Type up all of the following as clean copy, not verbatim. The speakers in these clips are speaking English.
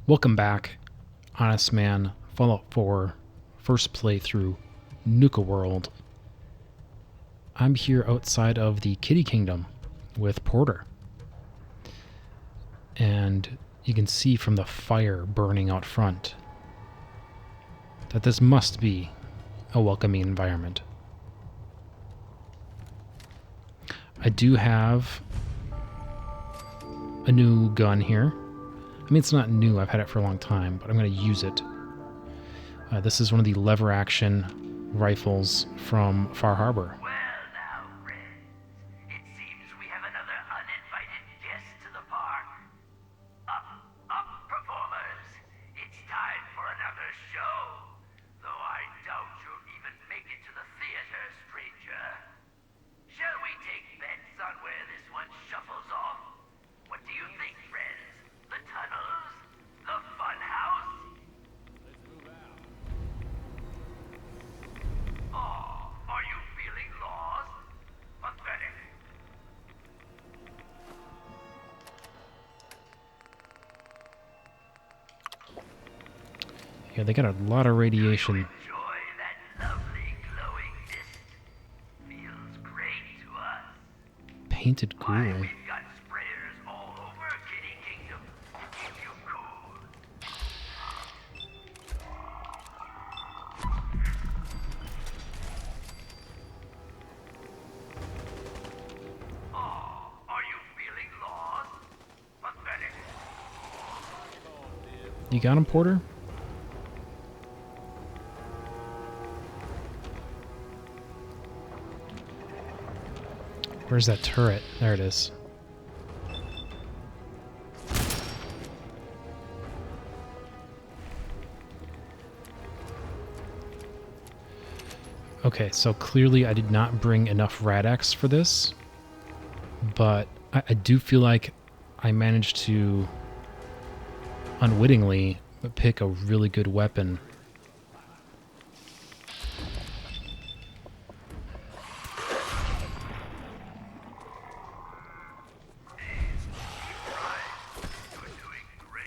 Welcome back, Honestman, Fallout 4, first playthrough, Nuka World. I'm here outside of the Kiddie Kingdom with Porter. And you can see from the fire burning out front that this must be a welcoming environment. I do have a new gun here. I mean, it's not new, I've had it for a long time, but I'm going to use it. This is one of the lever action rifles from Far Harbor. Well now, friends, it seems we have another uninvited guest to the park. Up, performers! It's time for another show. Though I doubt you'll even make it to the theater, stranger. Shall we take bets on where this one shuffles off? What do you think, friends? The tunnels? The fun house? Let's move out. Oh, are you feeling lost? Pathetic. Yeah, they got a lot of radiation. Enjoy that lovely glowing mist. Feels great to us. Painted Why, cool. we've got sprayers all over Kiddie Kingdom to keep you cool. Oh, are you feeling lost? Pathetic. You got him, Porter? Where's that turret? There it is. Okay, so clearly I did not bring enough Rad-X for this, but I do feel like I managed to unwittingly pick a really good weapon. You're doing great.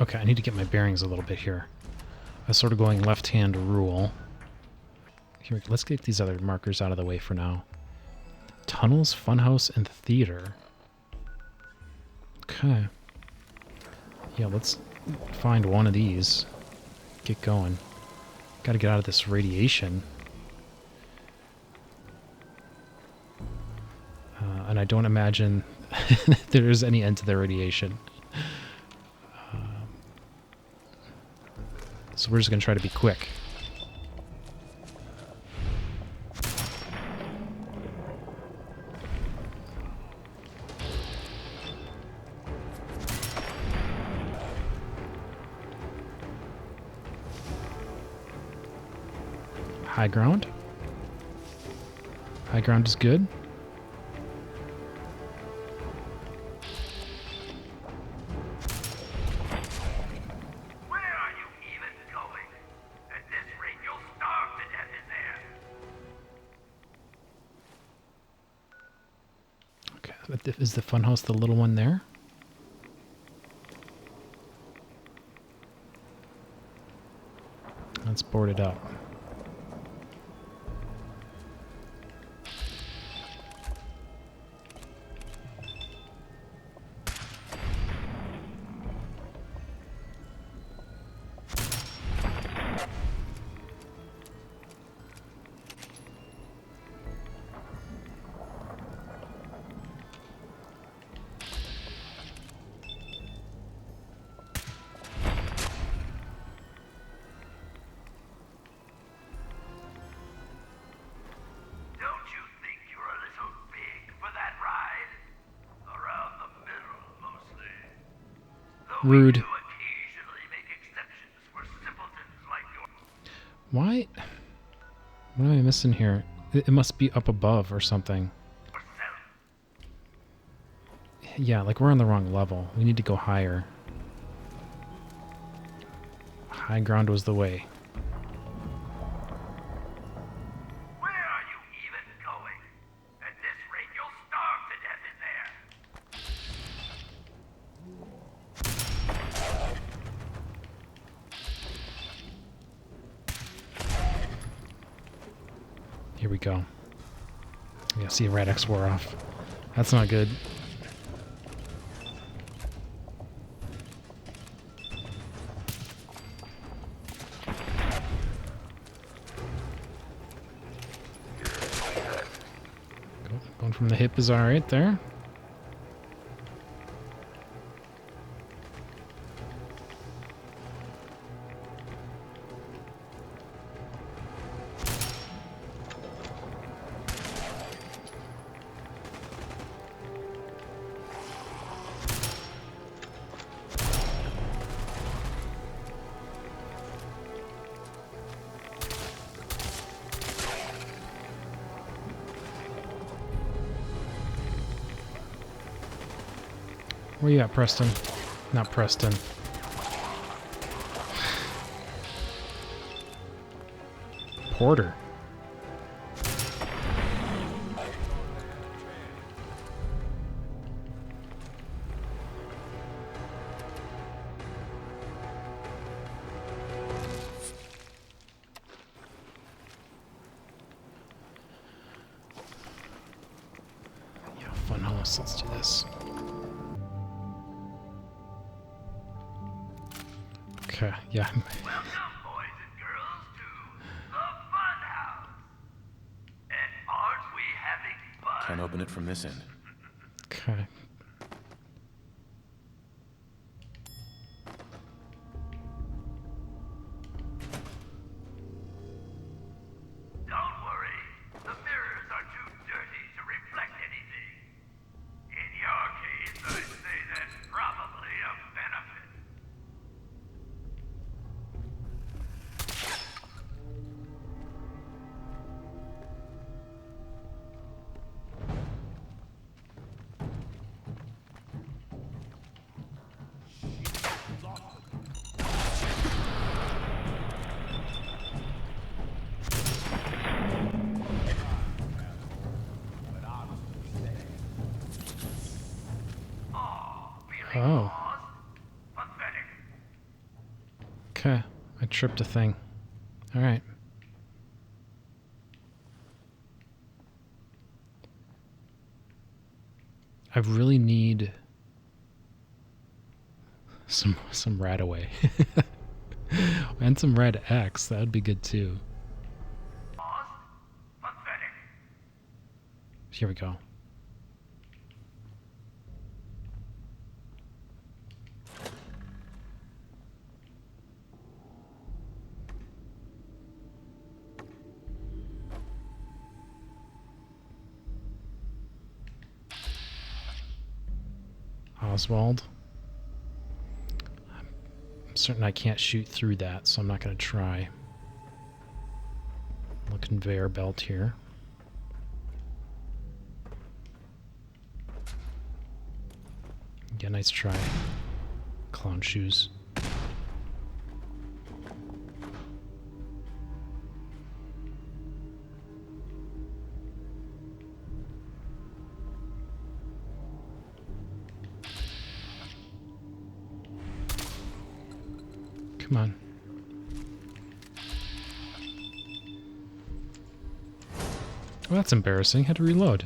Okay, I need to get my bearings a little bit here. I was sort of going left-hand rule. Here, let's get these other markers out of the way for now. Tunnels, funhouse, and theater. Okay. Yeah, let's find one of these. Get going. Gotta get out of this radiation. And I don't imagine there's any end to the radiation. So we're just going to try to be quick. High ground. High ground is good. Where are you even going? At this rate, you'll starve to death in there. Okay, is the funhouse the little one there? Let's board it up. Don't you think you're a little big for that ride? Around the middle, mostly. Though Rude. we do occasionally make exceptions for simpletons like your... Why? What am I missing here? It must be up above or something. yourself. Yeah, like we're on the wrong level. We need to go higher. High ground was the way. Where are you even going? At this rate, you'll starve to death in there. Here we go. Yeah, see, Radix wore off. That's not good. Going from the hip is alright there. Where you at, Preston? Not Preston. Porter. Yeah, funhouse. Let's do this. Okay, yeah. Welcome, boys and girls, to the Fun House. And aren't we having fun? Can't open it from this end. Okay. Don't worry, the mirrors are too dirty to reflect anything. In your case, I'd say that's probably a benefit. Oh. Pathetic. Okay. I tripped a thing. Alright. I really need some rat away. And some red X. That would be good too. Pathetic. Here we go. Oswald. I'm certain I can't shoot through that, so I'm not going to try. Little conveyor belt here. Yeah, nice try. Clown shoes. Come on. Oh, that's embarrassing. Had to reload.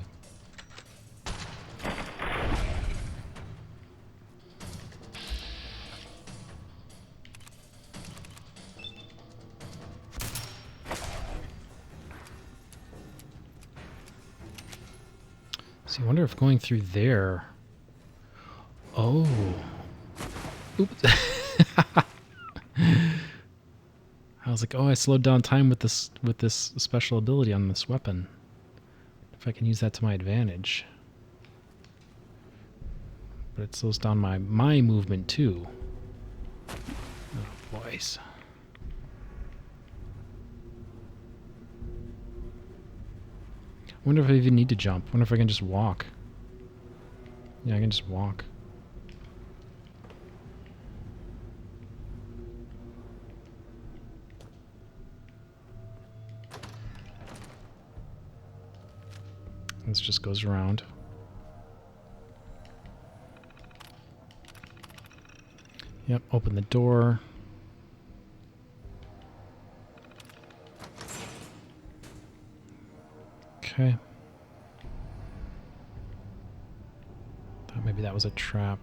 See, I wonder if going through there... Oh. Oops. I was like, oh, I slowed down time with this special ability on this weapon. If I can use that to my advantage. But it slows down my movement too. Oh, boys. I wonder if I even need to jump. I wonder if I can just walk. Yeah, I can just walk. This just goes around. Yep, open the door. Okay. Thought maybe that was a trap.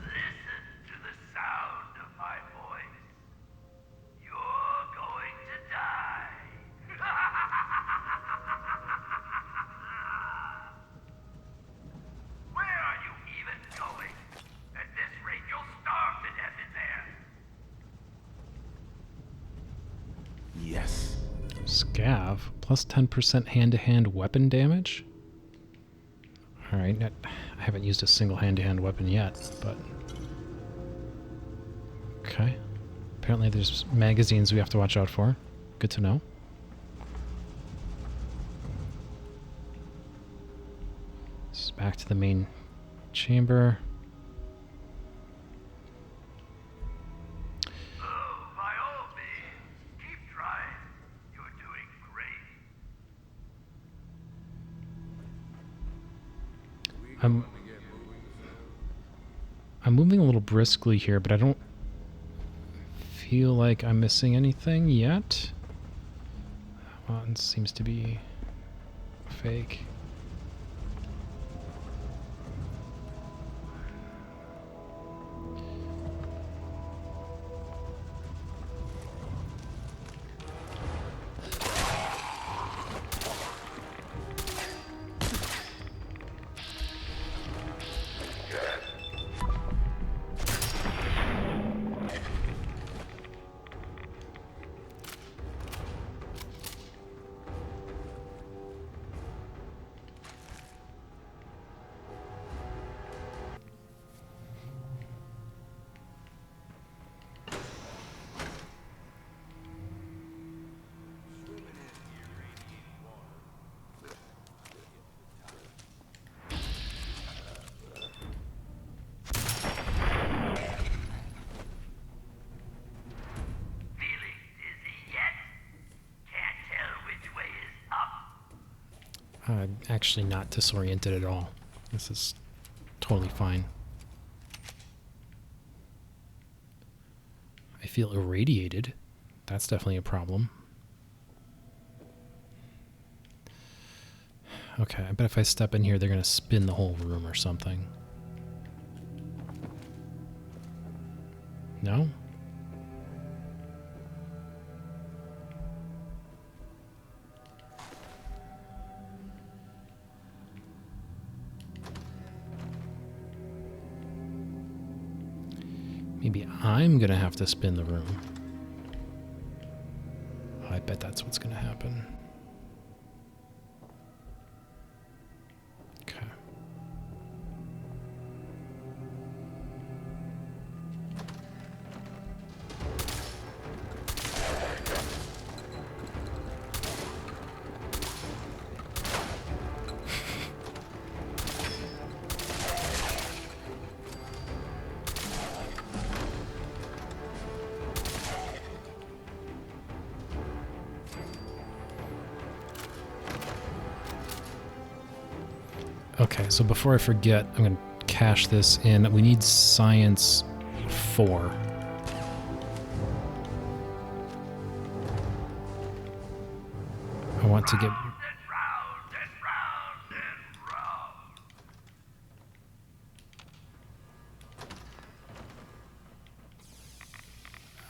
Listen to the sound of my voice. You're going to die. Where are you even going? At this rate, you'll starve to death in there. Yes. Scav. Plus 10% hand-to-hand weapon damage? Alright, I haven't used a single hand-to-hand weapon yet, but... Okay. Apparently there's magazines we have to watch out for. Good to know. This is back to the main chamber. Oh, by all means, keep trying. You're doing great. I'm moving a little briskly here, but I don't feel like I'm missing anything yet. That one seems to be fake. Feeling dizzy yet? Can't tell which way is up. I'm actually not disoriented at all. This is totally fine. I feel irradiated. That's definitely a problem. Okay, I bet if I step in here, they're going to spin the whole room or something. No? Maybe I'm going to have to spin the room. I bet that's what's going to happen. Okay. Okay, so before I forget, I'm going to cache this in. We need science 4. I want to get... Round and round and round and round.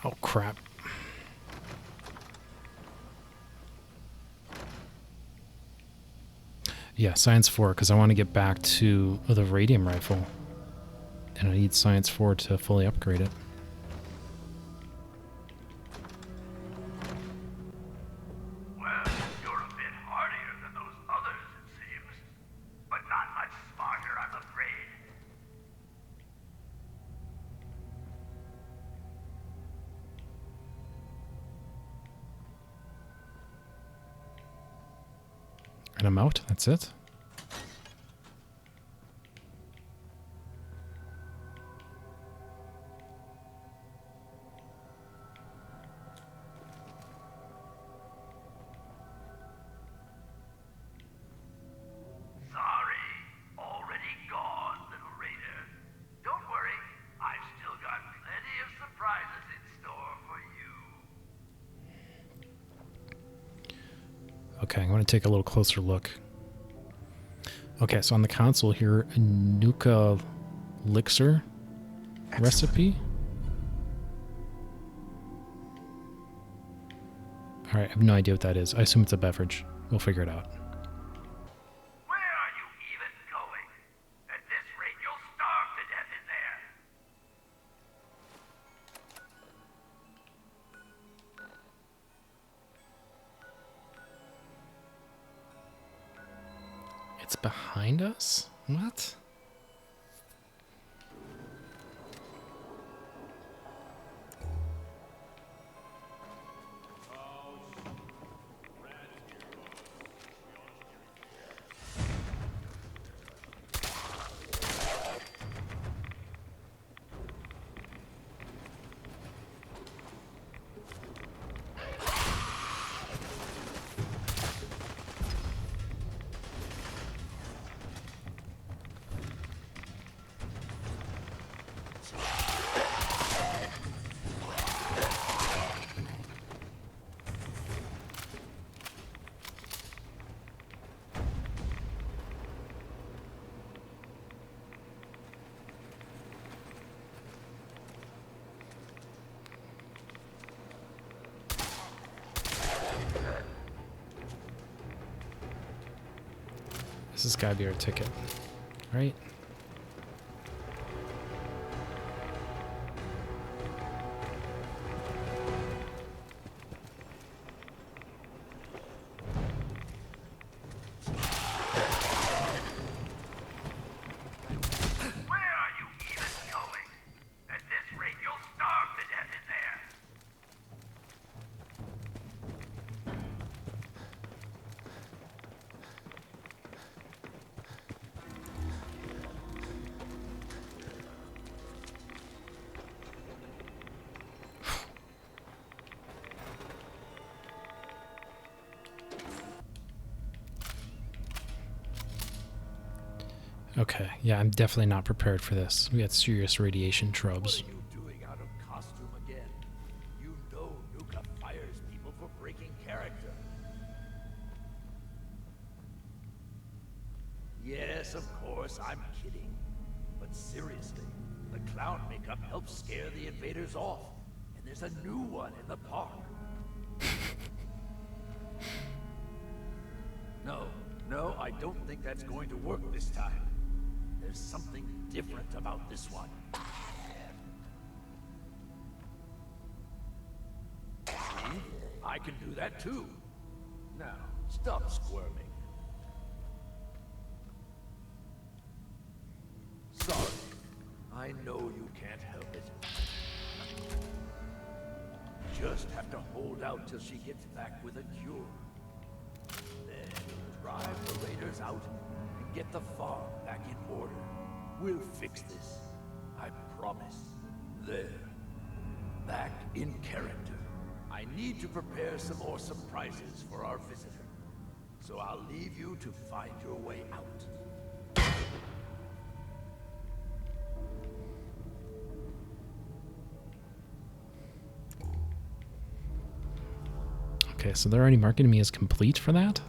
Oh, crap. Yeah, science 4, because I want to get back to the radium rifle. And I need science 4 to fully upgrade it. Well, you're a bit hardier than those others, it seems. But not much smarter, I'm afraid. And I'm out. That's it. Sorry, already gone, little raider. Don't worry, I've still got plenty of surprises in store for you. Okay, I'm going to take a little closer look. Okay, so on the console here, a Nuka Elixir recipe. Alright, I have no idea what that is. I assume it's a beverage. We'll figure it out. Where are you even going? At this rate, you'll starve to death in there. It's behind us? What? This has got to be our ticket, right? Where are you even going? At this rate, you'll starve to death in there. Okay, yeah, I'm definitely not prepared for this. We got serious radiation What trobes. are you doing out of costume again? You know Nuka fires people for breaking character. Yes, of course, I'm kidding. But seriously, the clown makeup helps scare the invaders off. And there's a new one in the park. No, I don't think that's going to work this time. There's something different about this one. See? I can do that too. Now, stop squirming. Sorry. I know you can't help it. Just have to hold out till she gets back with a cure. Then drive the raiders out and get the farm back in order. We'll fix this. I promise. There. Back in character. I need to prepare some more surprises for our visitor. So I'll leave you to find your way out. Okay, so they're already marketing me as complete for that?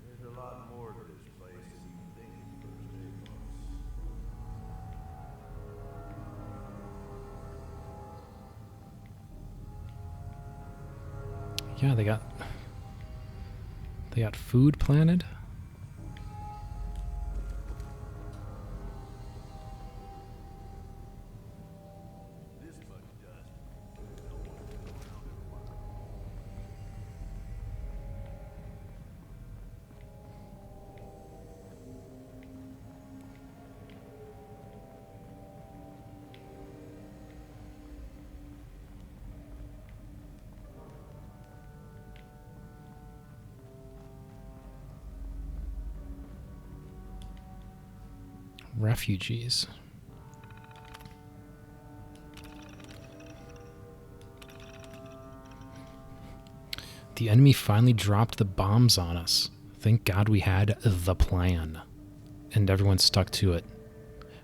There's a lot more to this place than you think at first, boss. Yeah, they got food planted. This much Refugees. The enemy finally dropped the bombs on us. Thank God we had the plan. And everyone stuck to it.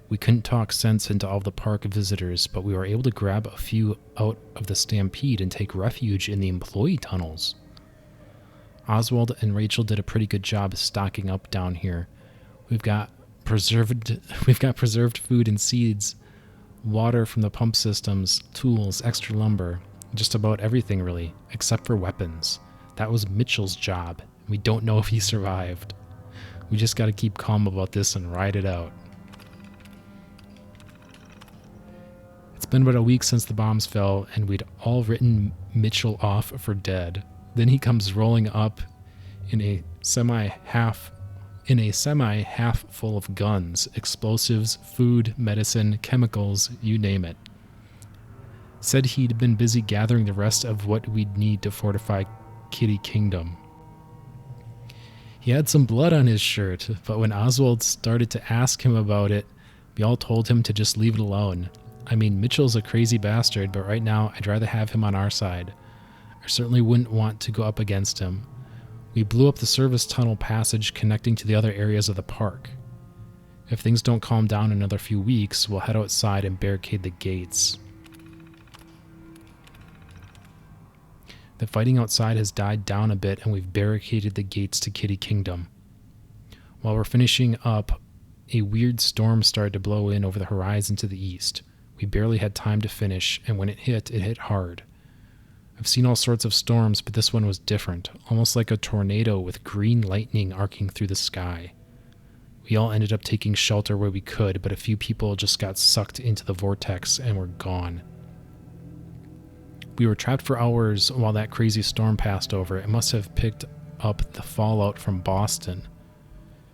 We couldn't talk sense into all of the park visitors, but we were able to grab a few out of the stampede and take refuge in the employee tunnels. Oswald and Rachel did a pretty good job stocking up down here. We've got preserved food and seeds, water from the pump systems, tools, extra lumber, just about everything really, except for weapons. That was Mitchell's job. We don't know if he survived. We just got to keep calm about this and ride it out. It's been about a week since the bombs fell, and we'd all written Mitchell off for dead. Then he comes rolling up in a semi-half full of guns, explosives, food, medicine, chemicals, you name it. Said he'd been busy gathering the rest of what we'd need to fortify Kiddie Kingdom. He had some blood on his shirt, but when Oswald started to ask him about it, we all told him to just leave it alone. I mean, Mitchell's a crazy bastard, but right now I'd rather have him on our side. I certainly wouldn't want to go up against him. We blew up the service tunnel passage connecting to the other areas of the park. If things don't calm down in another few weeks, we'll head outside and barricade the gates. The fighting outside has died down a bit, and we've barricaded the gates to Kiddie Kingdom. While we're finishing up, a weird storm started to blow in over the horizon to the east. We barely had time to finish, and when it hit hard. I've seen all sorts of storms, but this one was different, almost like a tornado with green lightning arcing through the sky. We all ended up taking shelter where we could, but a few people just got sucked into the vortex and were gone. We were trapped for hours while that crazy storm passed over. It must have picked up the fallout from Boston,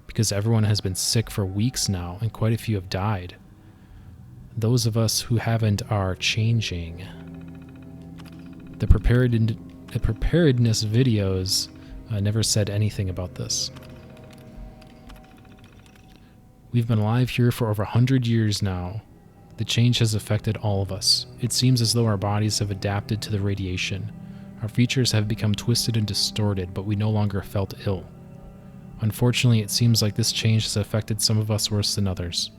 because everyone has been sick for weeks now, and quite a few have died. Those of us who haven't are changing. The preparedness videos never said anything about this. We've been alive here for over 100 years now. The change has affected all of us. It seems as though our bodies have adapted to the radiation. Our features have become twisted and distorted, but we no longer felt ill. Unfortunately, it seems like this change has affected some of us worse than others.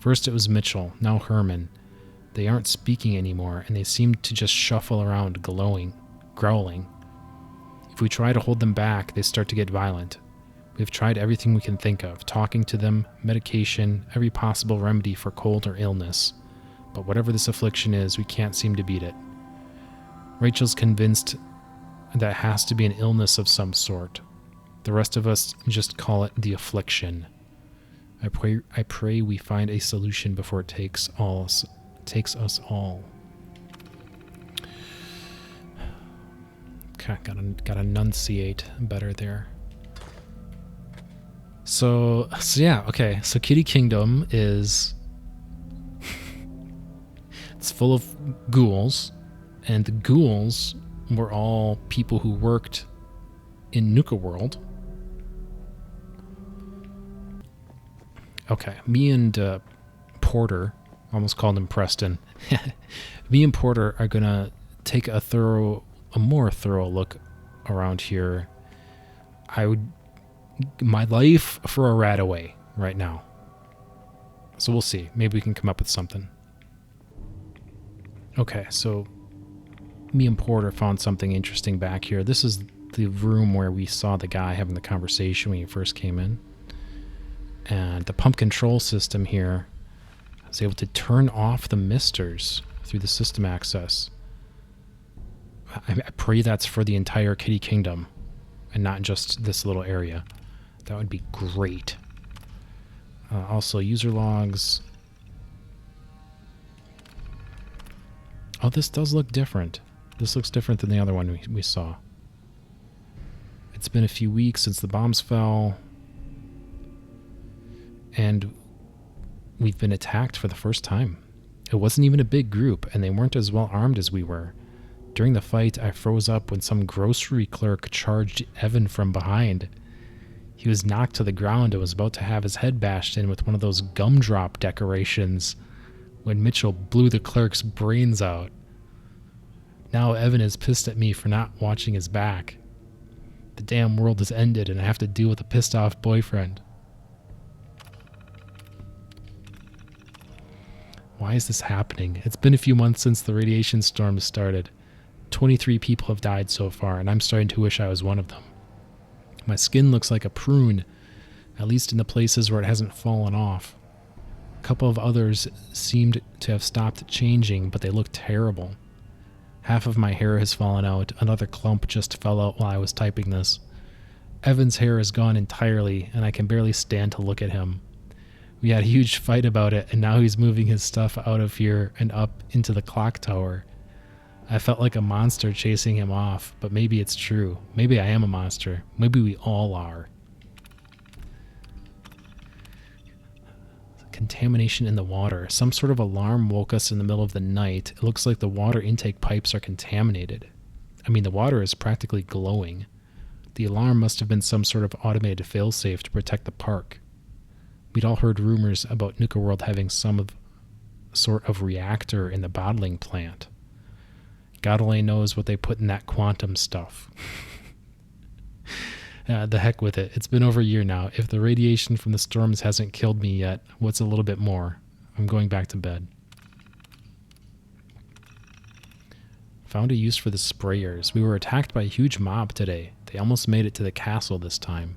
First it was Mitchell, now Herman. They aren't speaking anymore, and they seem to just shuffle around, growling. If we try to hold them back, they start to get violent. We've tried everything we can think of, talking to them, medication, every possible remedy for cold or illness. But whatever this affliction is, we can't seem to beat it. Rachel's convinced that it has to be an illness of some sort. The rest of us just call it the affliction. I pray we find a solution before it takes us all. Okay, gotta enunciate better there. So yeah, okay. So Kiddie Kingdom is it's full of ghouls, and the ghouls were all people who worked in Nuka World. Okay, me and Porter, almost called him Preston. Me and Porter are gonna take a more thorough look around here. My life for a rat away right now. So we'll see. Maybe we can come up with something. Okay, so me and Porter found something interesting back here. This is the room where we saw the guy having the conversation when he first came in. And the pump control system here is able to turn off the misters through the system access. I pray that's for the entire Kiddie Kingdom and not just this little area. That would be great. Also, user logs. Oh, this does look different. This looks different than the other one we saw. It's been a few weeks since the bombs fell. And we've been attacked for the first time. It wasn't even a big group, and they weren't as well armed as we were. During the fight, I froze up when some grocery clerk charged Evan from behind. He was knocked to the ground and was about to have his head bashed in with one of those gumdrop decorations when Mitchell blew the clerk's brains out. Now Evan is pissed at me for not watching his back. The damn world has ended and I have to deal with a pissed off boyfriend. Why is this happening? It's been a few months since the radiation storm started. 23 people have died so far, and I'm starting to wish I was one of them. My skin looks like a prune, at least in the places where it hasn't fallen off. A couple of others seemed to have stopped changing, but they look terrible. Half of my hair has fallen out. Another clump just fell out while I was typing this. Evan's hair is gone entirely, and I can barely stand to look at him. We had a huge fight about it, and now he's moving his stuff out of here and up into the clock tower. I felt like a monster chasing him off, but maybe it's true. Maybe I am a monster. Maybe we all are. Contamination in the water. Some sort of alarm woke us in the middle of the night. It looks like the water intake pipes are contaminated. I mean, the water is practically glowing. The alarm must have been some sort of automated failsafe to protect the park. We'd all heard rumors about Nuka World having some sort of reactor in the bottling plant. God only knows what they put in that quantum stuff. The heck with it. It's been over a year now. If the radiation from the storms hasn't killed me yet, what's a little bit more? I'm going back to bed. Found a use for the sprayers. We were attacked by a huge mob today. They almost made it to the castle this time.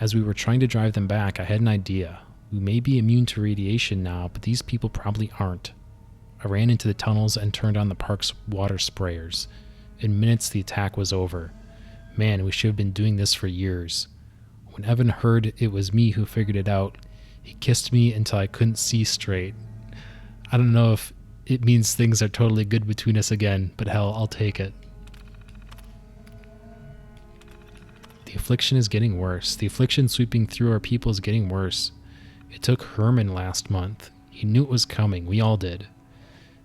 As we were trying to drive them back, I had an idea. We may be immune to radiation now, but these people probably aren't. I ran into the tunnels and turned on the park's water sprayers. In minutes, the attack was over. Man, we should have been doing this for years. When Evan heard it was me who figured it out, he kissed me until I couldn't see straight. I don't know if it means things are totally good between us again, but hell, I'll take it. The affliction is getting worse. The affliction sweeping through our people is getting worse. It took Herman last month. He knew it was coming. We all did.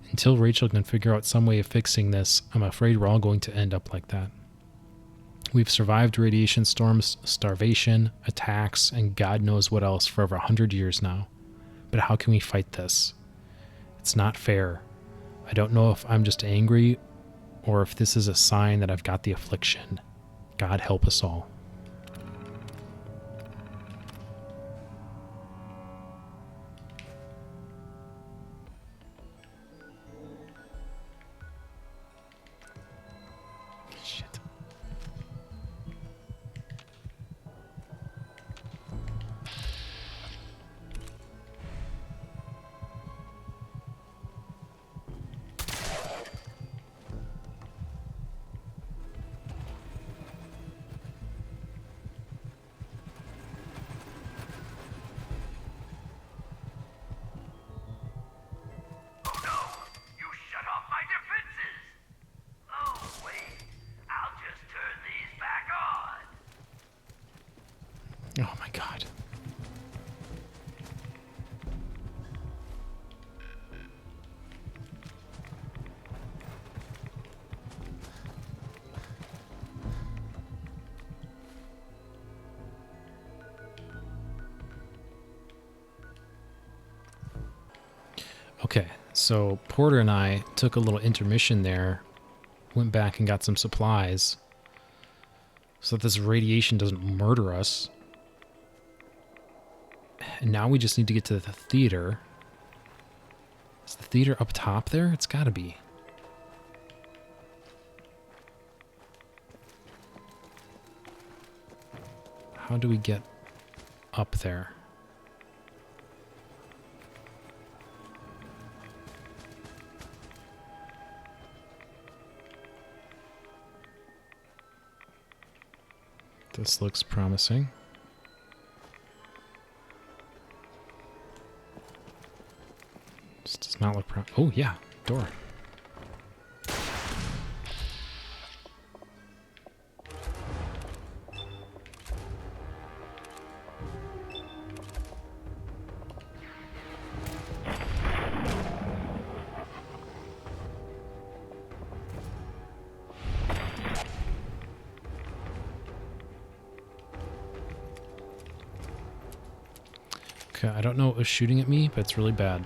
Until Rachel can figure out some way of fixing this, I'm afraid we're all going to end up like that. We've survived radiation storms, starvation, attacks, and God knows what else for over 100 years now. But how can we fight this? It's not fair. I don't know if I'm just angry or if this is a sign that I've got the affliction. God help us all. Oh my God. Okay, so Porter and I took a little intermission there, went back and got some supplies so that this radiation doesn't murder us. And now we just need to get to the theater. Is the theater up top there? It's got to be. How do we get up there? This looks promising. This does not look oh, yeah, door. Okay, I don't know what was shooting at me, but it's really bad.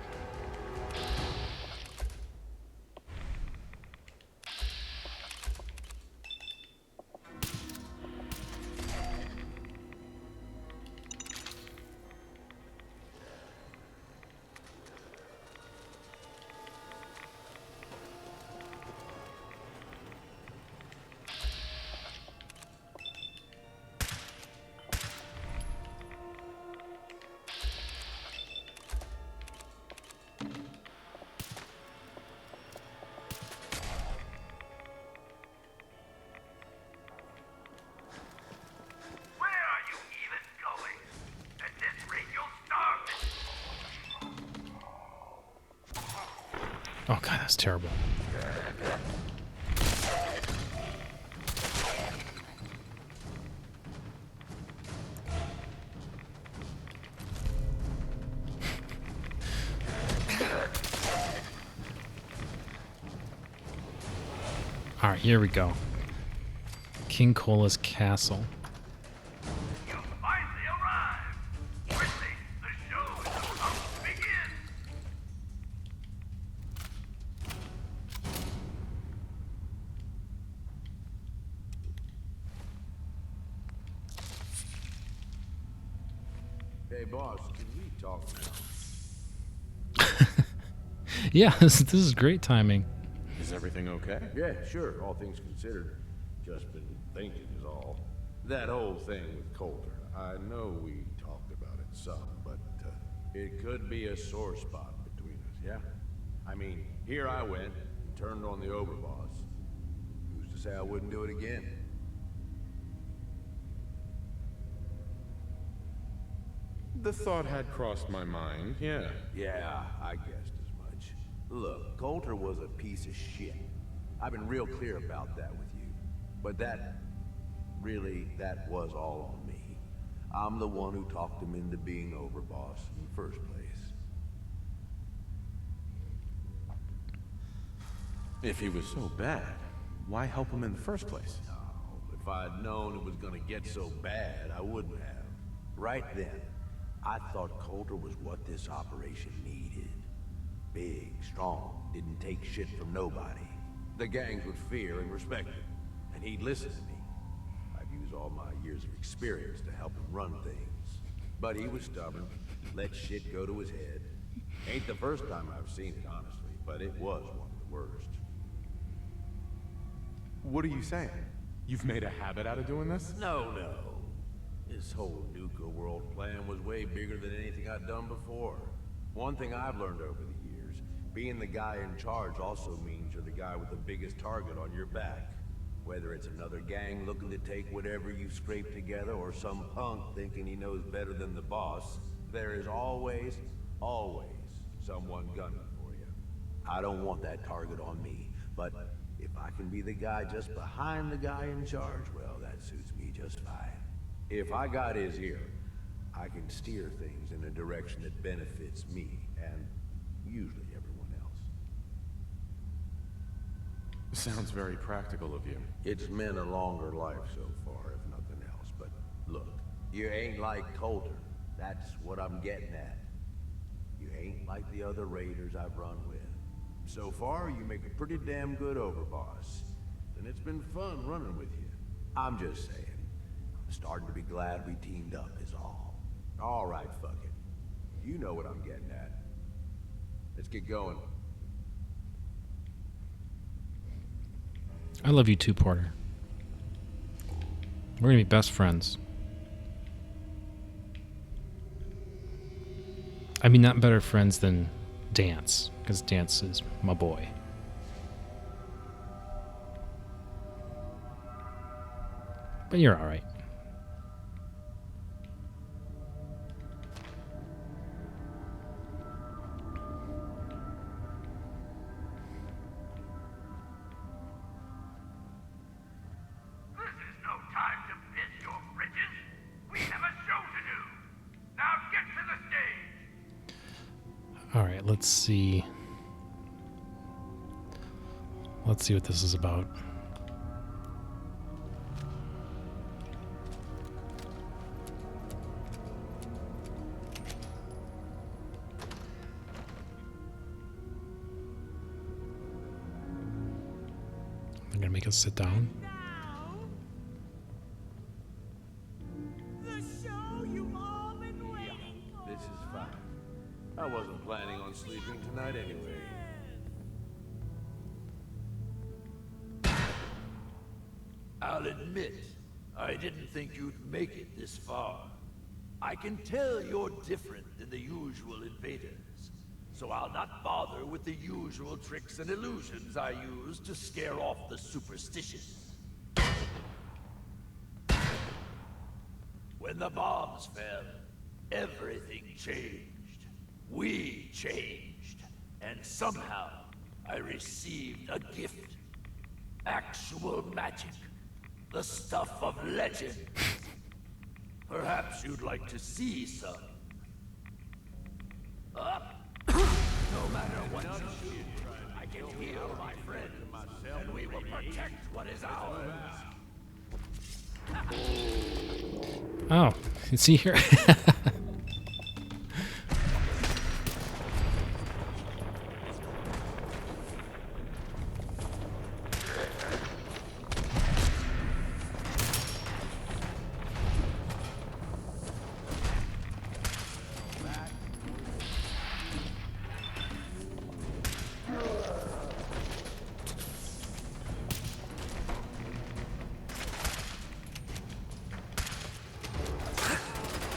Where are you even going? At this rate, you'll starve. Oh god, that's terrible. Alright, here we go. King Cola's castle. You finally arrived. Quickly, the show is about to begin. Hey, boss, can we talk now? Yeah, this is great timing. Is everything okay? Yeah, sure, all things considered. Just been thinking is all. That whole thing with Coulter, I know we talked about it some, but it could be a sore spot between us, yeah? I mean, here I went and turned on the overboss. Who's to say I wouldn't do it again? The thought had crossed my mind, yeah. Yeah, I guessed as much. Look, Coulter was a piece of shit. I've been real clear about that with you. But that was all on me. I'm the one who talked him into being overboss in the first place. If he was so bad, why help him in the first place? Oh, if I'd known it was gonna get so bad, I wouldn't have. Right then, I thought Coulter was what this operation needed. Big, strong, didn't take shit from nobody. The gangs would fear and respect him, and he'd listen to me. I'd use all my years of experience to help him run things. But he was stubborn, let shit go to his head. Ain't the first time I've seen it, honestly, but it was one of the worst. What are you saying? You've made a habit out of doing this? No. This whole Nuka world plan was way bigger than anything I'd done before. One thing I've learned over the years, being the guy in charge also means you're the guy with the biggest target on your back. Whether it's another gang looking to take whatever you've scraped together or some punk thinking he knows better than the boss, there is always someone gunning for you. I don't want that target on me, but if I can be the guy just behind the guy in charge, well, that suits me just fine. If I got his ear, I can steer things in a direction that benefits me and usually everyone else. Sounds very practical of you. It's meant a longer life so far, if nothing else. But look, you ain't like Coulter. That's what I'm getting at. You ain't like the other raiders I've run with. So far, you make a pretty damn good overboss. And it's been fun running with you. I'm just saying. Starting to be glad we teamed up is all. All right, fuck it. You know what I'm getting at. Let's get going. I love you too, Porter. We're gonna be best friends. I mean, not better friends than Dance, because Dance is my boy. But you're alright. Alright, let's see. Let's see what this is about. make us sit down. Now, the show you've all been waiting for. This is fine. I wasn't planning on sleeping tonight anyway. I'll admit, I didn't think you'd make it this far. I can tell you're different than the usual invaders, so I'll not bother with the usual tricks and illusions I use to scare off the superstitious. When the bombs fell, everything changed. We changed. And somehow, I received a gift. Actual magic. The stuff of legend. Perhaps you'd like to see some. Up. No matter what you do, I can heal my friends, and we will protect what is ours. Oh, is he here?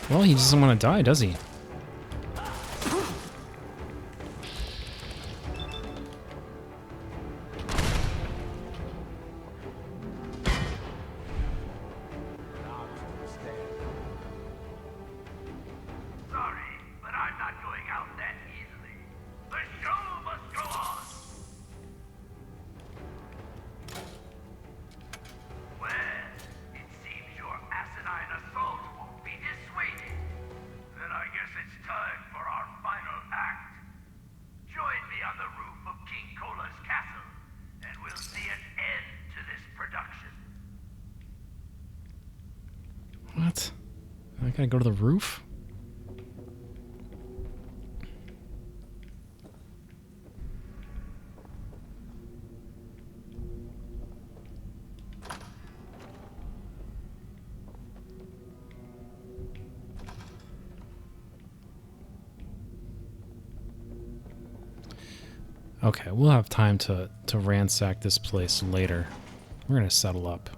Well, he doesn't want to die, does he? Sorry, but I'm not going out that easily. The show must go on. Well, it seems your asinine assault won't be dissuaded. Then I guess it's time for our final act. Join me on the roof of King Cola's castle, and we'll see an end to this production. What? I gotta go to the roof? Okay, we'll have time to ransack this place later. We're gonna settle up.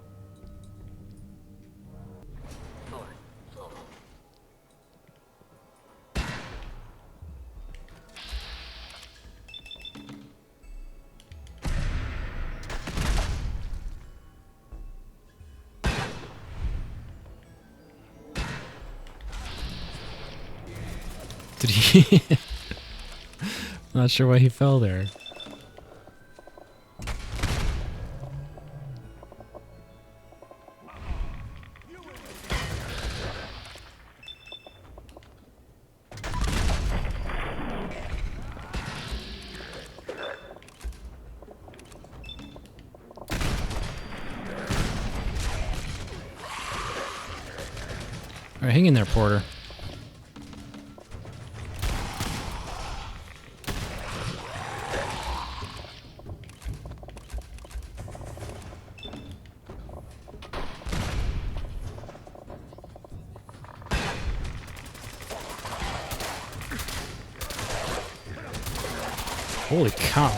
Did he? Not sure why he fell there. All right, hang in there, Porter. Holy cow.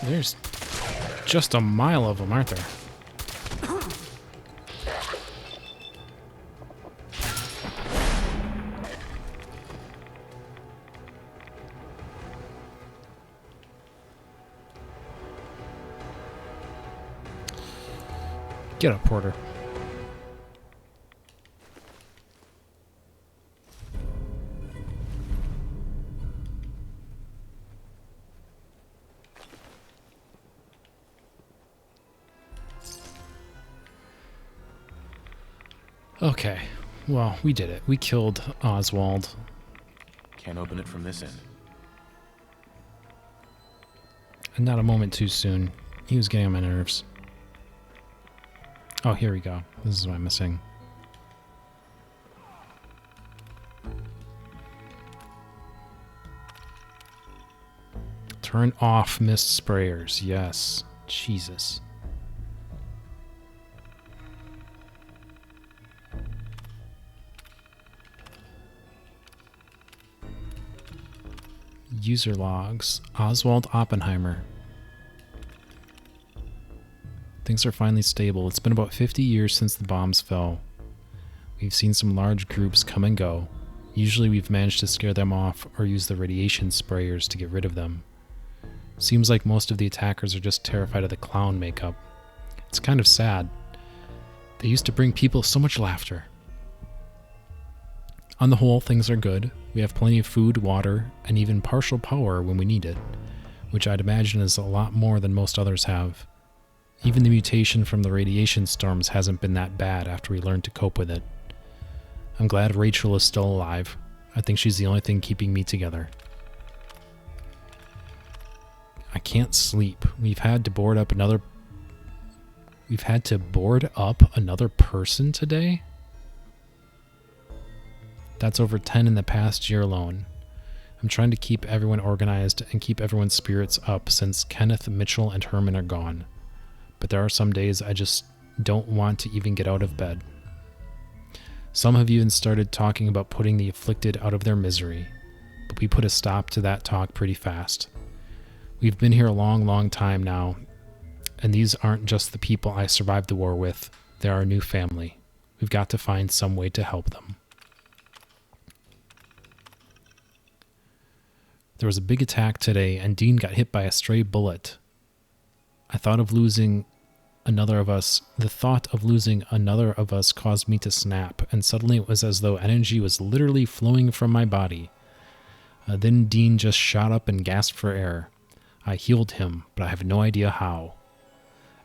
There's just a mile of them, aren't there? Get up, Porter. Okay, well, we did it. We killed Oswald. Can't open it from this end. And not a moment too soon. He was getting on my nerves. Oh, here we go. This is what I'm missing. Turn off mist sprayers. Yes. Jesus. User logs. Oswald Oppenheimer. Things are finally stable. It's been about 50 years since the bombs fell. We've seen some large groups come and go. Usually we've managed to scare them off or use the radiation sprayers to get rid of them. Seems like most of the attackers are just terrified of the clown makeup. It's kind of sad. They used to bring people so much laughter. On the whole, things are good. We have plenty of food, water, and even partial power when we need it, which I'd imagine is a lot more than most others have. Even the mutation from the radiation storms hasn't been that bad after we learned to cope with it. I'm glad Rachel is still alive. I think she's the only thing keeping me together. I can't sleep. We've had to board up another person today? That's over 10 in the past year alone. I'm trying to keep everyone organized and keep everyone's spirits up since Kenneth, Mitchell, and Herman are gone. But there are some days I just don't want to even get out of bed. Some have even started talking about putting the afflicted out of their misery, but we put a stop to that talk pretty fast. We've been here a long, long time now, and these aren't just the people I survived the war with. They're our new family. We've got to find some way to help them. There was a big attack today, and Dean got hit by a stray bullet. The thought of losing another of us caused me to snap, and suddenly it was as though energy was literally flowing from my body. Then Dean just shot up and gasped for air. I healed him, but I have no idea how.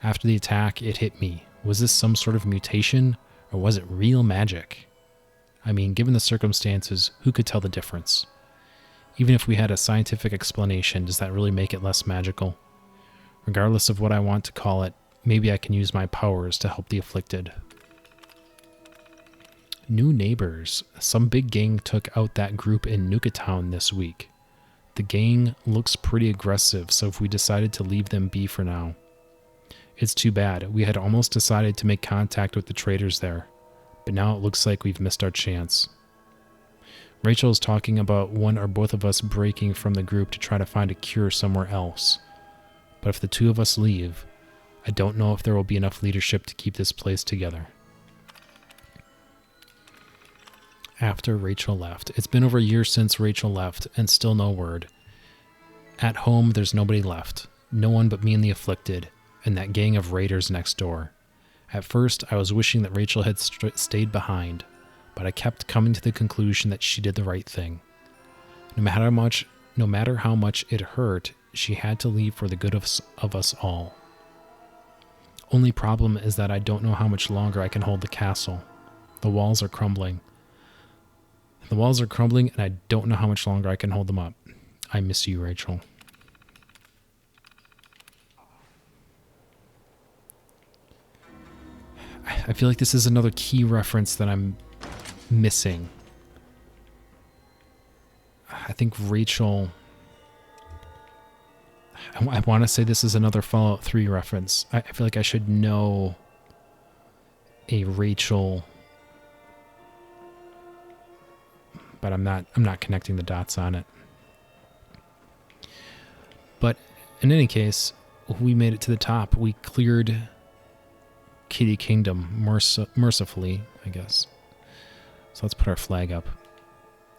After the attack, it hit me. Was this some sort of mutation, or was it real magic? I mean, given the circumstances, who could tell the difference? Even if we had a scientific explanation, does that really make it less magical? Regardless of what I want to call it, maybe I can use my powers to help the afflicted. New neighbors. Some big gang took out that group in Nuka Town this week. The gang looks pretty aggressive, so if we decided to leave them be for now. It's too bad. We had almost decided to make contact with the traders there, but now it looks like we've missed our chance. Rachel's talking about one or both of us breaking from the group to try to find a cure somewhere else. But if the two of us leave, I don't know if there will be enough leadership to keep this place together. After Rachel left. It's been over a year since Rachel left, and still no word. At home, there's nobody left. No one but me and the afflicted, and that gang of raiders next door. At first, I was wishing that Rachel had stayed behind, but I kept coming to the conclusion that she did the right thing. No matter how much it hurt, she had to leave for the good of us all. Only problem is that I don't know how much longer I can hold the castle. The walls are crumbling. And I don't know how much longer I can hold them up. I miss you, Rachel. I feel like this is another key reference that I'm missing. I think Rachel... I want to say this is another Fallout 3 reference. I feel like I should know a Rachel... but I'm not connecting the dots on it. But in any case, we made it to the top. We cleared Kiddie Kingdom mercifully, I guess. So let's put our flag up.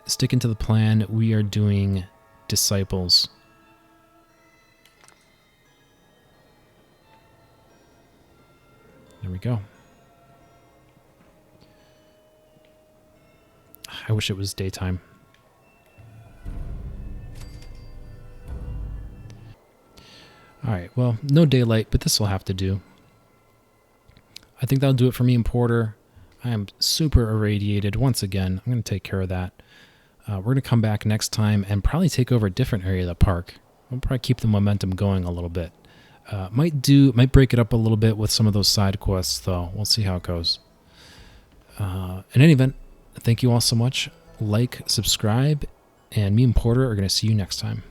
Sticking to the plan, we are doing disciples. There we go. I wish it was daytime. Alright, well, no daylight, but this will have to do. I think that'll do it for me and Porter. I am super irradiated once again. I'm going to take care of that. We're going to come back next time and probably take over a different area of the park. We'll probably keep the momentum going a little bit. Might break it up a little bit with some of those side quests, though. We'll see how it goes. In any event, thank you all so much. Like, subscribe, and me and Porter are going to see you next time.